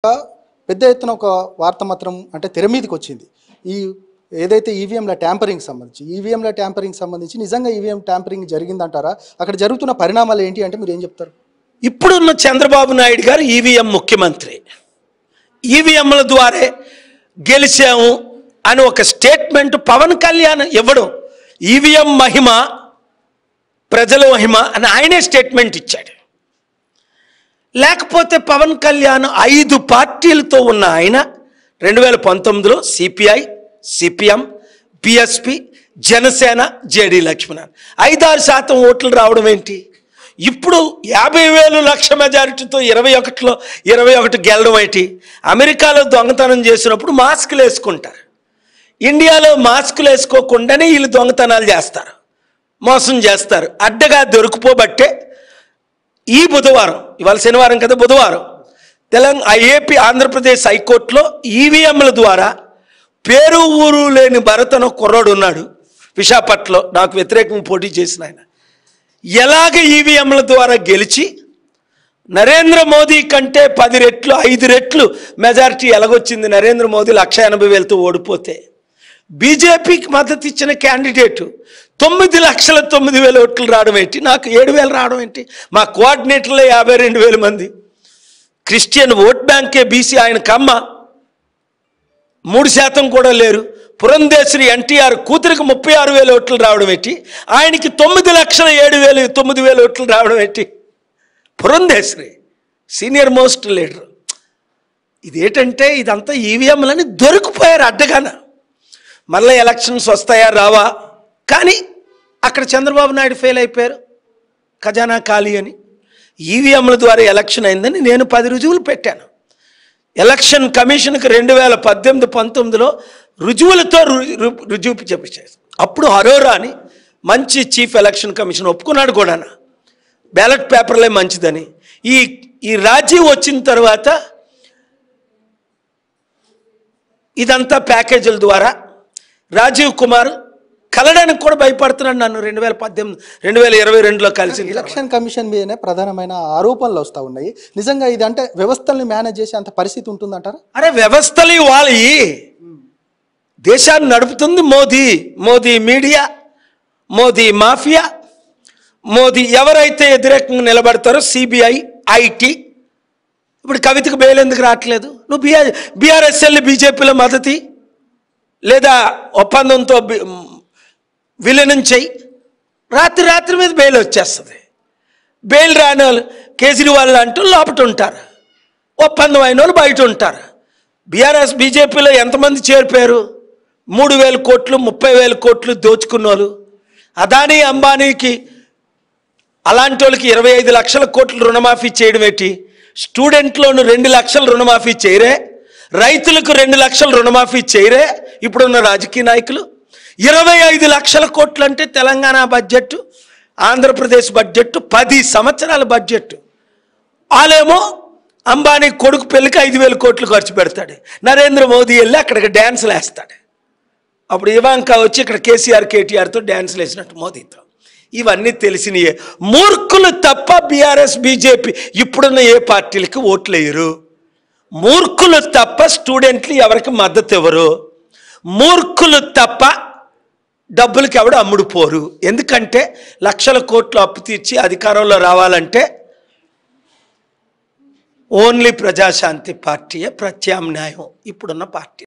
పెద్ద ఎత్తున ఒక వార్త మాత్రం అంటే తెర మీదకి వచ్చింది. ఈ ఏదైతే ఈవీఎంల ట్యాంపరింగ్ సంబంధించి నిజంగా ఈవీఎం ట్యాంపరింగ్ జరిగిందంటారా? అక్కడ జరుగుతున్న పరిణామాలు ఏంటి అంటే మీరు ఏం చెప్తారు? ఇప్పుడున్న చంద్రబాబు నాయుడు గారు ఈవీఎం ముఖ్యమంత్రి. ఈవీఎంల ద్వారా గెలిచాము అని ఒక స్టేట్మెంట్ పవన్ కళ్యాణ్ ఇవ్వడం, ఈవీఎం మహిమ ప్రజల మహిమ అని ఆయనే స్టేట్మెంట్ ఇచ్చాడు. లేకపోతే పవన్ కళ్యాణ్ 5 పార్టీలతో ఉన్న ఆయన 2019లో CPI, CPM, BSP, Janasena, JD Lakshman 5-6% ఓట్లు రావడం ఏంటి? ఇప్పుడు 50,000 లక్ష మెజారిటీతో 21లో 21 గెలడం ఏంటి? అమెరికాలో దొంగతనం చేసినప్పుడు మాస్కులు వేసుకుంటారు, ఇండియాలో మాస్కులు వేసుకోకుండానే వీళ్ళు దొంగతనాలు చేస్తారు, మోసం చేస్తారు. అడ్డగా దొరికిపోబట్టే ఈ బుధవారం, ఇవాళ శనివారం కదా, బుధవారం ఏపీ ఆంధ్రప్రదేశ్ హైకోర్టులో ఈవీఎంల ద్వారా పేరు ఊరు లేని భరత్ అనే కుర్రాడు ఉన్నాడు విశాఖపట్నంలో, నాకు వ్యతిరేకంగా పోటీ చేసిన ఆయన. ఎలాగ ఈవీఎంల ద్వారా గెలిచి నరేంద్ర మోదీ కంటే 10 రెట్లు 5 రెట్లు మెజారిటీ ఎలాగొచ్చింది? నరేంద్ర మోదీ 180,000తో ఓడిపోతే బీజేపీకి మద్దతు ఇచ్చిన క్యాండిడేటు 9,09,000 ఓట్లు రావడం ఏంటి? నాకు 7,000 రావడం ఏంటి? మా కోఆర్డినేటర్లో 52,000 మంది. క్రిస్టియన్ ఓట్ బ్యాంకే బీసీ, ఆయన కమ్మ 3% కూడా లేరు. పురంధేశ్వరి ఎన్టీఆర్ కూతురికి 36,000 ఓట్లు రావడం ఏంటి? ఆయనకి 9,07,000 ఓట్లు రావడం ఏంటి? Purandeswari senior most leader. ఇదేంటంటే ఇదంతా ఈవీఎంలని దొరికిపోయారు అడ్డగాన. మళ్ళీ ఎలక్షన్స్ వస్తాయా రావా? కానీ అక్కడ చంద్రబాబు నాయుడు ఫెయిల్ అయిపోయారు, ఖజానా ఖాళీ అని. ఈవీఎంల ద్వారా ఎలక్షన్ అయిందని నేను 10 రుజువులు పెట్టాను. ఎలక్షన్ కమిషన్కి 2018-19లో రుజువులతో రుజువు చెప్పించారు. అప్పుడు అరోరా అని మంచి చీఫ్ ఎలక్షన్ కమిషన్ ఒప్పుకున్నాడు కూడా, బ్యాలెట్ పేపర్లే మంచిదని. ఈ రాజీవ్ వచ్చిన తర్వాత ఇదంతా ప్యాకేజీల ద్వారా రాజీవ్ కుమార్ కలడానికి కూడా భయపడుతున్నాడు నన్ను 2022లో కలిసి. ఎలక్షన్ కమిషన్ మీదనే ప్రధానమైన ఆరోపణలు వస్తూ ఉన్నాయి. నిజంగా ఇది అంటే వ్యవస్థల్ని మేనేజ్ చేసే అంత పరిస్థితి ఉంటుందంటారా? అరే వ్యవస్థలు వాళ్ళ దేశాన్ని నడుపుతుంది మోదీ మీడియా, మోదీ మాఫియా, మోదీ ఎవరైతే వ్యతిరేకంగా నిలబడతారో సిబిఐ, ఐటీ. ఇప్పుడు కవితకు బెయిల్ ఎందుకు రావట్లేదు? నువ్వు బీఆర్ఎస్ఎల్ని బీజేపీలో మద్దతు లేదా ఒప్పందంతో విలీనం చెయ్యి, రాత్రి మీద బెయిల్ వచ్చేస్తుంది. బెయిల్ రాని వాళ్ళు కేజ్రీవాల్ అంటూ లోపట ఉంటారు, ఒప్పందం అయిన వాళ్ళు బయట ఉంటారు. బీజేపీలో ఎంతమంది చేరిపోయారు? 3,000 కోట్లు 30,000 కోట్లు దోచుకున్న వాళ్ళు. అదానీ అంబానీకి అలాంటి వాళ్ళకి 25 లక్షల కోట్లు రుణమాఫీ చేయడం ఏంటి? స్టూడెంట్ లోను 2 లక్షల రుణమాఫీ చేయరే, రైతులకు 2 లక్షల రుణమాఫీ చేయరే ఇప్పుడున్న రాజకీయ నాయకులు. 25 లక్షల కోట్లు అంటే తెలంగాణ బడ్జెట్, ఆంధ్రప్రదేశ్ బడ్జెట్ 10 సంవత్సరాల బడ్జెట్. వాళ్ళేమో అంబానీ కొడుకు పెళ్ళికి 5,000 కోట్లు ఖర్చు పెడతాడు. నరేంద్ర మోదీ వెళ్ళి అక్కడికి డ్యాన్సులు వేస్తాడు. అప్పుడు ఇవాంకా వచ్చి ఇక్కడ కేసీఆర్ కేటీఆర్తో డ్యాన్సులు వేసినట్టు మోదీతో. ఇవన్నీ తెలిసినయే. మూర్ఖులు తప్ప బీఆర్ఎస్ బీజేపీ ఇప్పుడున్న ఏ పార్టీలకి ఓట్లు వేయరు. మూర్ఖులు తప్ప స్టూడెంట్లు ఎవరికి మద్దతు ఇవ్వరు. మూర్ఖులు తప్ప డబ్బులకి ఎవడు అమ్ముడుపోరు. ఎందుకంటే లక్షల కోట్లు అప్పు తీర్చి అధికారంలో రావాలంటే ఓన్లీ ప్రజాశాంతి పార్టీయే ప్రత్యామ్నాయం ఇప్పుడున్న పార్టీ.